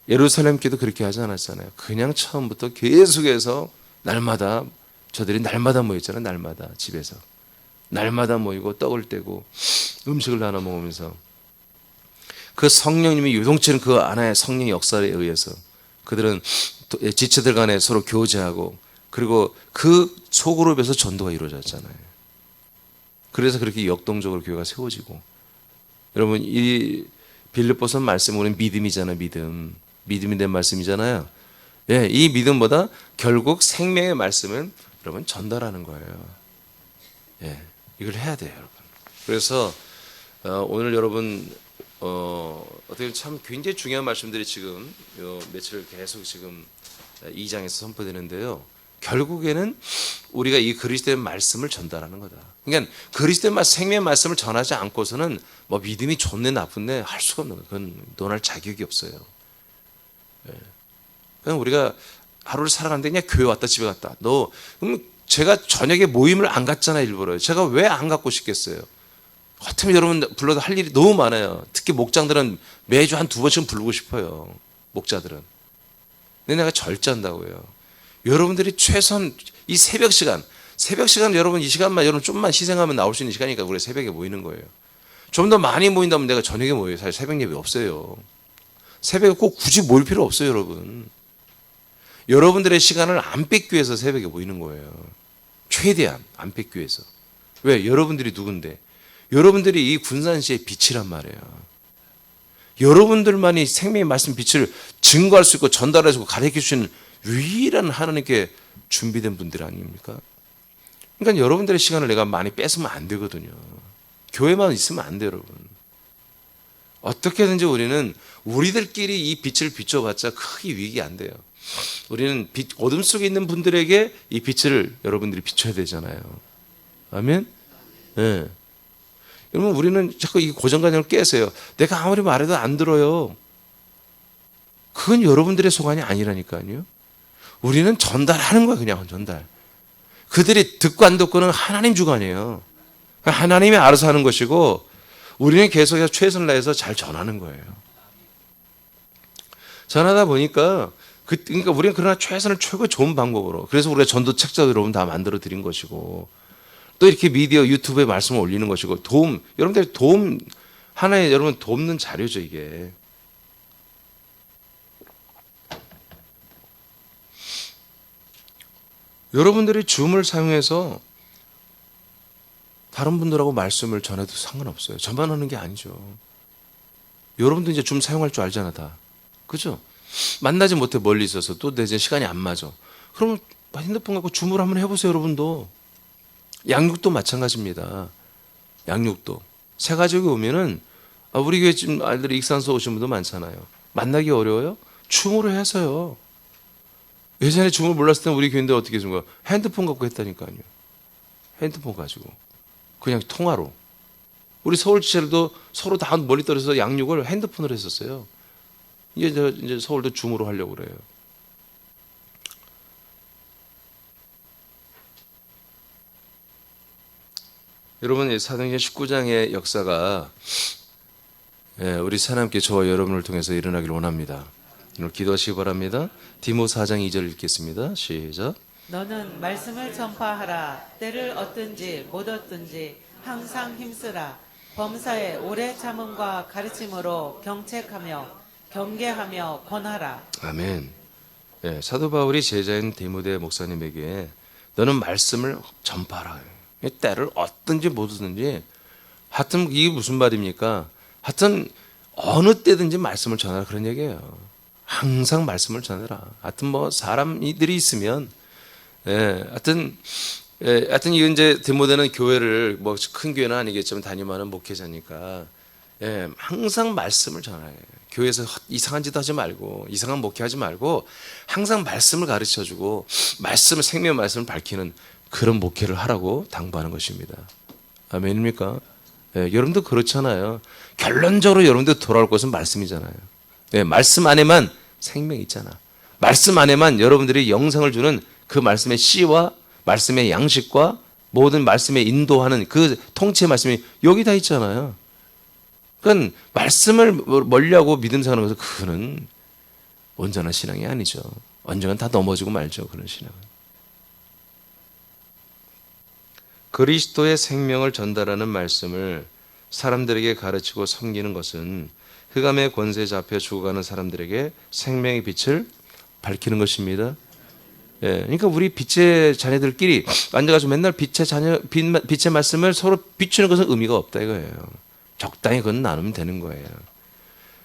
Speaker 1: 예루살렘 교회도 그렇게 하지 않았잖아요. 그냥 처음부터 계속해서 날마다 저들이 날마다 모였잖아요. 날마다 집에서. 날마다 모이고 떡을 떼고 음식을 나눠 먹으면서 그 성령님이 유동치는 그 하나의 성령의 역사에 의해서 그들은 지체들 간에 서로 교제하고 그리고 그 소그룹에서 전도가 이루어졌잖아요. 그래서 그렇게 역동적으로 교회가 세워지고 여러분 이 빌립보서 말씀 우리는 믿음이잖아요. 믿음이 된 말씀이잖아요. 이 믿음보다 결국 생명의 말씀을 여러분 전달하는 거예요. 이걸 해야 돼요, 여러분. 그래서 오늘 여러분 어떻게 참 굉장히 중요한 말씀들이 지금 요 며칠 계속 지금 2장에서 선포되는데요. 결국에는 우리가 이 그리스도의 말씀을 전달하는 거다. 그러니까 그리스도의 생명의 말씀을 전하지 않고서는 뭐 믿음이 좋네 나쁘네 할 수가 없는 거예요. 그건 논할 자격이 없어요. 그냥 우리가 하루를 살아가는데 그냥 교회 왔다 집에 갔다. 그럼 제가 저녁에 모임을 안 갔잖아요. 일부러. 제가 왜 안 갔고 싶겠어요. 같으면 여러분 불러도 할 일이 너무 많아요. 특히 목장들은 매주 한 2번씩은 부르고 싶어요. 목자들은. 근데 내가 절제한다고요. 여러분들이 최선 이 새벽 시간 여러분 이 시간만 여러분 좀만 희생하면 나올 수 있는 시간이니까 우리 새벽에 모이는 거예요. 좀 더 많이 모인다면 내가 저녁에 모여요. 사실 새벽 예배 없어요. 새벽에 꼭 굳이 모일 필요 없어요, 여러분. 여러분들의 시간을 안 뺏기 위해서 새벽에 모이는 거예요. 최대한 안 뺏기 위해서. 왜? 여러분들이 누군데? 여러분들이 이 군산시의 빛이란 말이에요. 여러분들만이 생명의 말씀 빛을 증거할 수 있고 전달할 수 있고 가르칠 수 있는 유일한 하나님께 준비된 분들 아닙니까? 그러니까 여러분들의 시간을 내가 많이 뺏으면 안 되거든요. 교회만 있으면 안 돼요, 여러분. 어떻게든지 우리는 우리들끼리 이 빛을 비춰봤자 크게 유익이 안 돼요. 우리는 어둠 속에 있는 분들에게 이 빛을 여러분들이 비춰야 되잖아요. 아멘? 네. 여러분 우리는 자꾸 이 고정관념을 깨세요. 내가 아무리 말해도 안 들어요. 그건 여러분들의 소관이 아니라니까요. 우리는 전달하는 거야, 그냥 전달. 그들이 듣고 안 듣고는 하나님 주관이에요. 하나님이 알아서 하는 것이고 우리는 계속해서 최선을 다해서 잘 전하는 거예요. 전하다 보니까 그러니까 우리는 그러나 최선을 최고 좋은 방법으로 그래서 우리가 전도 책자도 여러분 다 만들어 드린 것이고 또 이렇게 미디어 유튜브에 말씀을 올리는 것이고 여러분들이 하나의 여러분 돕는 자료죠 이게. 여러분들이 줌을 사용해서 다른 분들하고 말씀을 전해도 상관없어요. 저만 하는 게 아니죠. 여러분도 이제 줌 사용할 줄 알잖아 다. 그죠? 만나지 못해 멀리 있어서 또 내 시간이 안 맞아. 그러면 핸드폰 갖고 줌을 한번 해보세요 여러분도. 양육도 마찬가지입니다. 양육도. 새 가족이 오면은 우리 교회 지금 아이들이 익산서 오신 분도 많잖아요. 만나기 어려워요? 줌으로 해서요. 예전에 줌을 몰랐을 때 우리 교인들 어떻게 해준 거야? 핸드폰 갖고 했다니까요. 핸드폰 가지고 그냥 통화로. 우리 서울 지체들도 서로 다 멀리 떨어져서 양육을 핸드폰으로 했었어요. 이제 서울도 줌으로 하려고 그래요. 여러분, 사도행전 19장의 역사가 우리 사람께 저와 여러분을 통해서 일어나길 원합니다. 오늘 기도하시기 바랍니다. 디모 4장 2절 읽겠습니다. 시작.
Speaker 2: 너는 말씀을 전파하라. 때를 얻든지 못 얻든지 항상 힘쓰라. 범사에 오래 참음과 가르침으로 경책하며 경계하며 권하라.
Speaker 1: 아멘. 사도 바울이 제자인 디모데 목사님에게 너는 말씀을 전파하라. 때를 얻든지 못 얻든지 하여튼 이게 무슨 말입니까? 하여튼 어느 때든지 말씀을 전하라 그런 얘기예요. 항상 말씀을 전해라. 하여튼 뭐 사람들이 있으면 하여튼 이건 이제 디모데는 교회를 뭐 큰 교회는 아니겠지만 다니면은 목회자니까 항상 말씀을 전해요. 교회에서 이상한 짓 하지 말고 이상한 목회하지 말고 항상 말씀을 가르쳐주고 말씀을 생명 말씀을 밝히는 그런 목회를 하라고 당부하는 것입니다. 아멘입니까? 여러분도 그렇잖아요. 결론적으로 여러분들 돌아올 것은 말씀이잖아요. 말씀 안에만 생명이 있잖아. 말씀 안에만 여러분들이 영생을 주는 그 말씀의 씨와 말씀의 양식과 모든 말씀의 인도하는 그 통치의 말씀이 여기 다 있잖아요. 그러니까 말씀을 멀리하고 믿음 생활하는 것은 그거는 온전한 신앙이 아니죠. 언젠간 다 넘어지고 말죠. 그런 신앙은. 그리스도의 생명을 전달하는 말씀을 사람들에게 가르치고 섬기는 것은 흑암의 권세에 잡혀 죽어가는 사람들에게 생명의 빛을 밝히는 것입니다. 그러니까 우리 빛의 자녀들끼리 앉아가지고 맨날 빛의 말씀을 서로 비추는 것은 의미가 없다 이거예요. 적당히 그건 나누면 되는 거예요.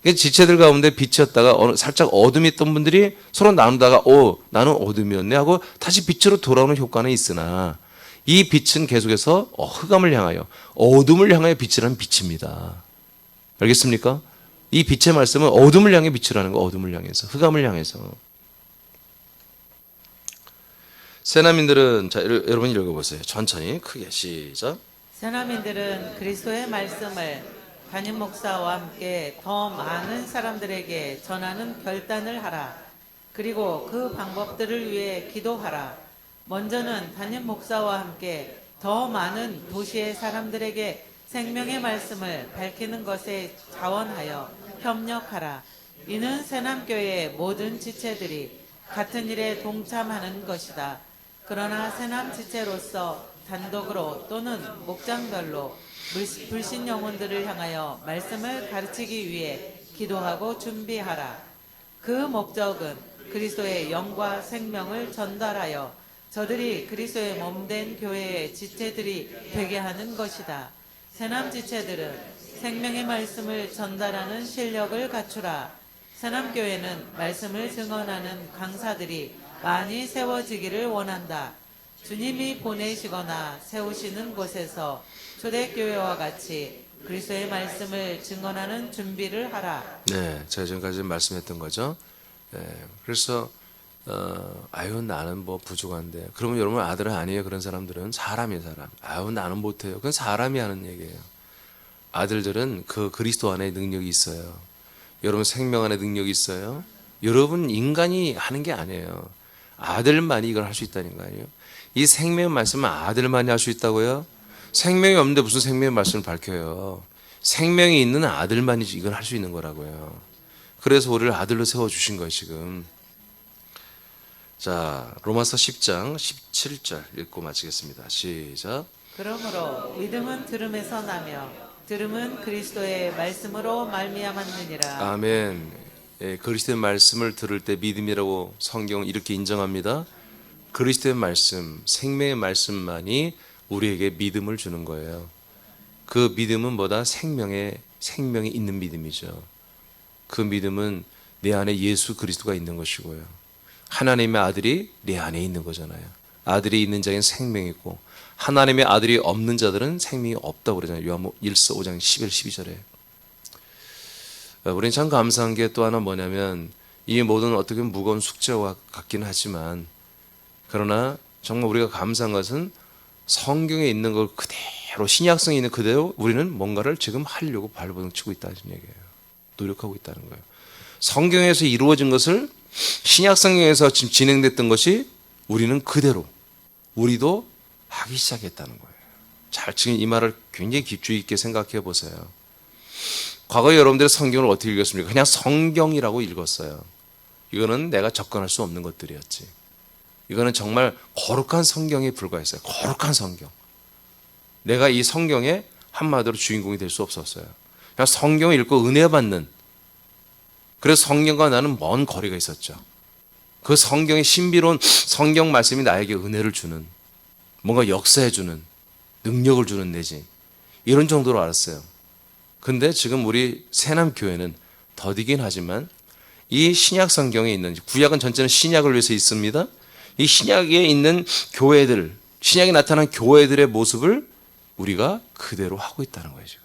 Speaker 1: 지체들 가운데 빛이었다가 살짝 어둠이 있던 분들이 서로 나누다가 나는 어둠이었네 하고 다시 빛으로 돌아오는 효과는 있으나 이 빛은 계속해서 흑암을 향하여 어둠을 향하여 빛이라는 빛입니다. 알겠습니까? 이 빛의 말씀은 어둠을 향해 빛이라는 거, 어둠을 향해서 흑암을 향해서. 새나민들은 자 여러분 읽어보세요. 천천히 크게 시작.
Speaker 2: 새나민들은 그리스도의 말씀을 담임 목사와 함께 더 많은 사람들에게 전하는 결단을 하라. 그리고 그 방법들을 위해 기도하라. 먼저는 담임 목사와 함께 더 많은 도시의 사람들에게 생명의 말씀을 밝히는 것에 자원하여 협력하라. 이는 새남교회의 모든 지체들이 같은 일에 동참하는 것이다. 그러나 새남 지체로서 단독으로 또는 목장별로 불신 영혼들을 향하여 말씀을 가르치기 위해 기도하고 준비하라. 그 목적은 그리스도의 영과 생명을 전달하여 저들이 그리스도의 몸된 교회의 지체들이 되게 하는 것이다. 새남 지체들은 생명의 말씀을 전달하는 실력을 갖추라. 새남교회는 말씀을 증언하는 강사들이 많이 세워지기를 원한다. 주님이 보내시거나 세우시는 곳에서 초대교회와 같이 그리스도의 말씀을 증언하는 준비를 하라.
Speaker 1: 네, 제가 지금까지 말씀했던 거죠. 그래서 나는 뭐 부족한데. 그러면 여러분 아들은 아니에요. 그런 사람들은 사람이에요, 사람. 나는 못해요. 그건 사람이 하는 얘기예요. 아들들은 그 그리스도 안에 능력이 있어요. 여러분 생명 안에 능력이 있어요. 여러분 인간이 하는 게 아니에요. 아들만이 이걸 할 수 있다는 거 아니에요? 이 생명의 말씀은 아들만이 할 수 있다고요? 생명이 없는데 무슨 생명의 말씀을 밝혀요? 생명이 있는 아들만이 이걸 할 수 있는 거라고요. 그래서 우리를 아들로 세워주신 거예요, 지금. 자, 로마서 10장 17절 읽고 마치겠습니다. 시작.
Speaker 2: 그러므로 믿음은 들음에서 나며 들음은 그리스도의 말씀으로 말미암았느니라.
Speaker 1: 아멘. 그리스도의 말씀을 들을 때 믿음이라고 성경은 이렇게 인정합니다. 그리스도의 말씀, 생명의 말씀만이 우리에게 믿음을 주는 거예요. 그 믿음은 뭐다? 생명이 있는 믿음이죠. 그 믿음은 내 안에 예수 그리스도가 있는 것이고요. 하나님의 아들이 내 안에 있는 거잖아요. 아들이 있는 자에는 생명이 있고 하나님의 아들이 없는 자들은 생명이 없다고 그러잖아요. 요한복음 1서 5장 11, 12절에. 우리는 참 감사한 게 또 하나 뭐냐면 이 모든 어떻게 보면 무거운 숙제와 같긴 하지만 그러나 정말 우리가 감사한 것은 성경에 있는 걸 그대로 신약성에 있는 그대로 우리는 뭔가를 지금 하려고 발버둥치고 있다는 얘기예요. 노력하고 있다는 거예요. 성경에서 이루어진 것을 신약성경에서 지금 진행됐던 것이 우리는 그대로 우리도 하기 시작했다는 거예요. 잘 지금 이 말을 굉장히 주의 있게 생각해 보세요. 과거에 여러분들의 성경을 어떻게 읽었습니까? 그냥 성경이라고 읽었어요. 이거는 내가 접근할 수 없는 것들이었지. 이거는 정말 거룩한 성경에 불과했어요. 거룩한 성경. 내가 이 성경의 한마디로 주인공이 될 수 없었어요. 그냥 성경을 읽고 은혜 받는, 그래서 성경과 나는 먼 거리가 있었죠. 그 성경의 신비로운 성경 말씀이 나에게 은혜를 주는, 뭔가 역사해 주는, 능력을 주는 내지 이런 정도로 알았어요. 근데 지금 우리 새남교회는 더디긴 하지만 이 신약 성경에 있는, 구약은 전체는 신약을 위해서 있습니다. 이 신약에 있는 교회들, 신약에 나타난 교회들의 모습을 우리가 그대로 하고 있다는 거예요. 지금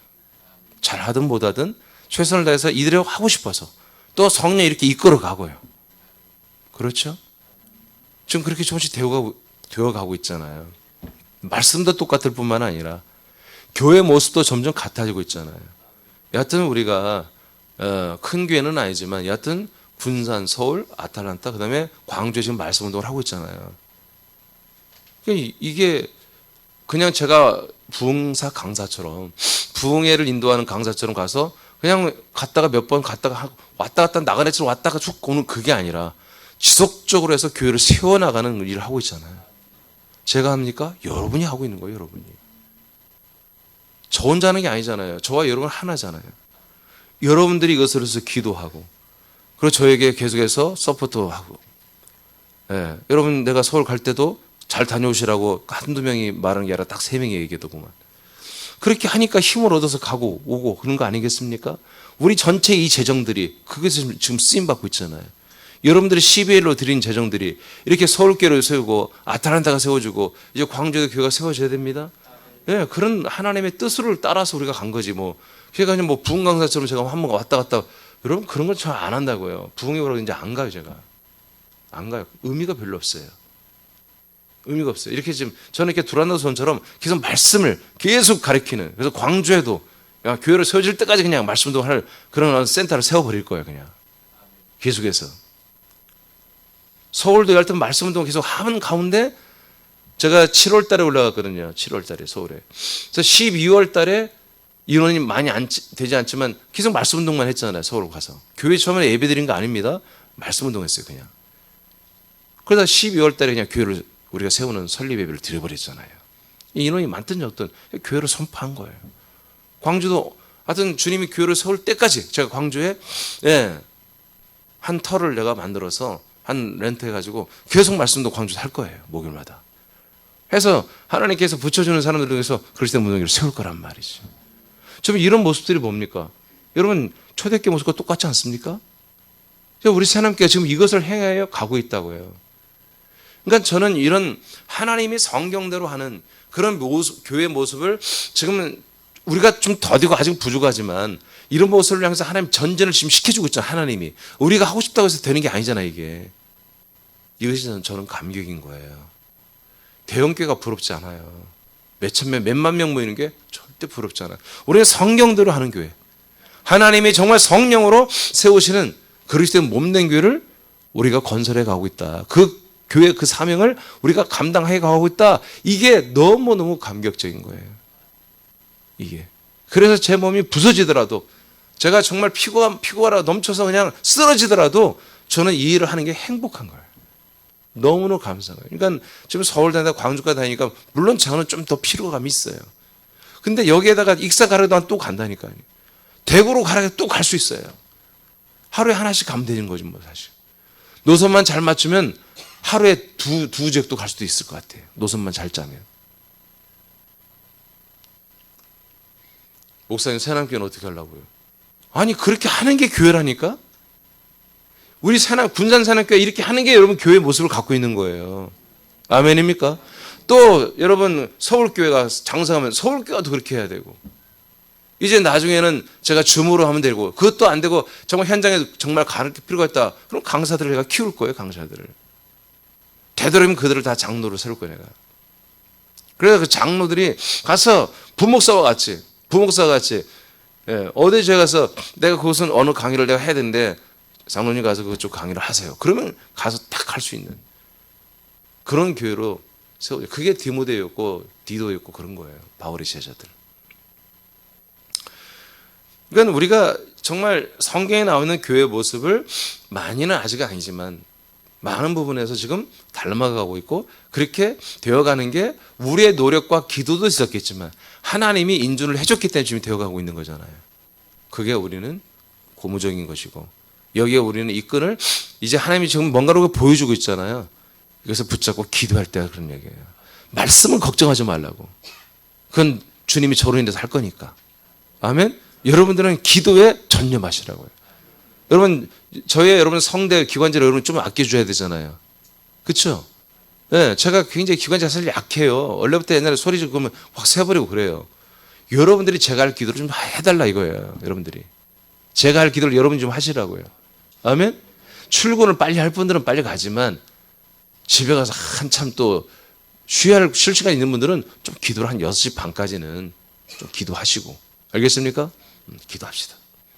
Speaker 1: 잘하든 못하든 최선을 다해서 이대로 하고 싶어서 또 성령이 이렇게 이끌어 가고요. 그렇죠? 지금 그렇게 조금씩 되어가고 있잖아요. 말씀도 똑같을 뿐만 아니라 교회 모습도 점점 같아지고 있잖아요. 여하튼 우리가 큰 교회는 아니지만 여하튼 군산, 서울, 아틀란타, 그 다음에 광주에 지금 말씀 운동을 하고 있잖아요. 이게 그냥 제가 부흥사 강사처럼, 부흥회를 인도하는 강사처럼 가서 그냥 갔다가 몇 번 갔다가 왔다 갔다 나가네처럼 왔다가 쭉 오는 그게 아니라 지속적으로 해서 교회를 세워나가는 일을 하고 있잖아요. 제가 합니까? 여러분이 하고 있는 거예요. 여러분이. 저 혼자 하는 게 아니잖아요. 저와 여러분 하나잖아요. 여러분들이 이것을 해서 기도하고, 그리고 저에게 계속해서 서포트하고, 예, 여러분 내가 서울 갈 때도 잘 다녀오시라고 한두 명이 말하는 게 아니라 딱 3명이 얘기하더구만. 그렇게 하니까 힘을 얻어서 가고 오고 그런 거 아니겠습니까? 우리 전체 이 재정들이 그것을 지금 쓰임받고 있잖아요. 여러분들이 12일로 드린 재정들이 이렇게 서울교회를 세우고 아틀란타가 세워주고 이제 광주도 교회가 세워져야 됩니다. 예, 그런 하나님의 뜻을 따라서 우리가 간 거지 뭐. 그러니까 뭐 부흥 강사처럼 제가 한번 왔다 갔다, 여러분 그런 건 저 안 한다고요. 부흥회 그러고 이제 안 가요. 제가 안 가요. 의미가 별로 없어요. 의미가 없어요. 이렇게 지금 저는 이렇게 두란노선처럼 계속 말씀을 계속 가르치는, 그래서 광주에도 교회를 세워질 때까지 그냥 말씀도 할 그런 센터를 세워버릴 거예요. 그냥 계속해서. 서울도 하여튼 말씀 운동 계속 하는 가운데 제가 7월 달에 올라갔거든요. 7월 달에 서울에. 그래서 12월 달에 인원이 많이 되지 않지만 계속 말씀 운동만 했잖아요. 서울 가서. 교회 처음에 예배 드린 거 아닙니다. 말씀 운동 했어요. 그냥. 그러다 12월 달에 그냥 교회를 우리가 세우는 설립 예배를 드려버렸잖아요. 인원이 많든 적든 교회를 선포한 거예요. 광주도 하여튼 주님이 교회를 세울 때까지 제가 광주에 한 터를 내가 만들어서 한 렌트 해가지고 계속 말씀도 광주에서 할 거예요. 목요일마다. 해서 하나님께서 붙여주는 사람들을 위해서 그리스도 무덤교회를 세울 거란 말이죠. 좀 이런 모습들이 뭡니까? 여러분 초대교회 모습과 똑같지 않습니까? 우리 새남교회가 지금 이것을 행하여 가고 있다고요. 그러니까 저는 이런 하나님이 성경대로 하는 그런 모습, 교회 모습을 지금은 우리가 좀 더디고 아직 부족하지만 이런 모습을 향해서 하나님 전진을 지금 시켜주고 있잖아요. 하나님이. 우리가 하고 싶다고 해서 되는 게 아니잖아요. 이게. 이것이 저는 감격인 거예요. 대형교회가 부럽지 않아요. 몇천 명, 몇만 명 모이는 게 절대 부럽지 않아요. 우리는 성경대로 하는 교회. 하나님이 정말 성령으로 세우시는 그리스도의 몸된 교회를 우리가 건설해 가고 있다. 그 교회 그 사명을 우리가 감당해 가고 있다. 이게 너무너무 감격적인 거예요. 이게. 그래서 제 몸이 부서지더라도, 제가 정말 피곤하고 넘쳐서 그냥 쓰러지더라도 저는 이 일을 하는 게 행복한 거예요. 너무너무 감사한 거예요. 그러니까 지금 서울 다니다 광주까지 다니니까 물론 저는 좀 더 피로감이 있어요. 근데 여기에다가 익사 가려다 또 간다니까요. 대구로 가라고 또 갈 수 있어요. 하루에 하나씩 가면 되는 거지 뭐 사실. 노선만 잘 맞추면 하루에 두 지역도 갈 수도 있을 것 같아요. 노선만 잘 짜면. 목사님 새남교회는 어떻게 하려고요? 아니 그렇게 하는 게 교회라니까? 우리 군산 새남교회 이렇게 하는 게 여러분 교회 모습을 갖고 있는 거예요. 아멘입니까? 또 여러분 서울교회가 장사하면 서울교회도 그렇게 해야 되고, 이제 나중에는 제가 줌으로 하면 되고, 그것도 안 되고 정말 현장에 정말 가르칠 필요가 있다. 그럼 강사들을 내가 키울 거예요, 강사들을. 되도록이면 그들을 다 장로로 세울 거예요, 내가. 그래서 그 장로들이 가서 부목사와 같이 어디 제가 가서 내가 그것은 어느 강의를 내가 해야 되는데 장로님 가서 그쪽 강의를 하세요. 그러면 가서 딱 할 수 있는 그런 교회로 세우죠. 그게 디모데였고 디도였고 그런 거예요. 바울의 제자들. 그러니까 우리가 정말 성경에 나오는 교회의 모습을 많이는 아직 아니지만 많은 부분에서 지금 닮아가고 있고 그렇게 되어가는 게 우리의 노력과 기도도 있었겠지만 하나님이 인준을 해줬기 때문에 지금 되어가고 있는 거잖아요. 그게 우리는 고무적인 것이고 여기에 우리는 이 끈을 이제 하나님이 지금 뭔가로 보여주고 있잖아요. 이것을 붙잡고 기도할 때가 그런 얘기예요. 말씀은 걱정하지 말라고. 그건 주님이 저로 인해서 할 거니까. 아멘. 여러분들은 기도에 전념하시라고요. 여러분 여러분 성대 기관지를 여러분 좀 아껴줘야 되잖아요. 그렇죠? 네, 제가 굉장히 기관지가 사실 약해요. 원래부터 옛날에 소리 지르면 확 새버리고 그래요. 여러분들이 제가 할 기도를 좀 해달라 이거예요. 여러분들이 제가 할 기도를 여러분이 좀 하시라고요. 아멘. 출근을 빨리 할 분들은 빨리 가지만 집에 가서 한참 또 쉴 시간 있는 분들은 좀 기도를 한 6시 반까지는 좀 기도하시고 알겠습니까? 기도합시다.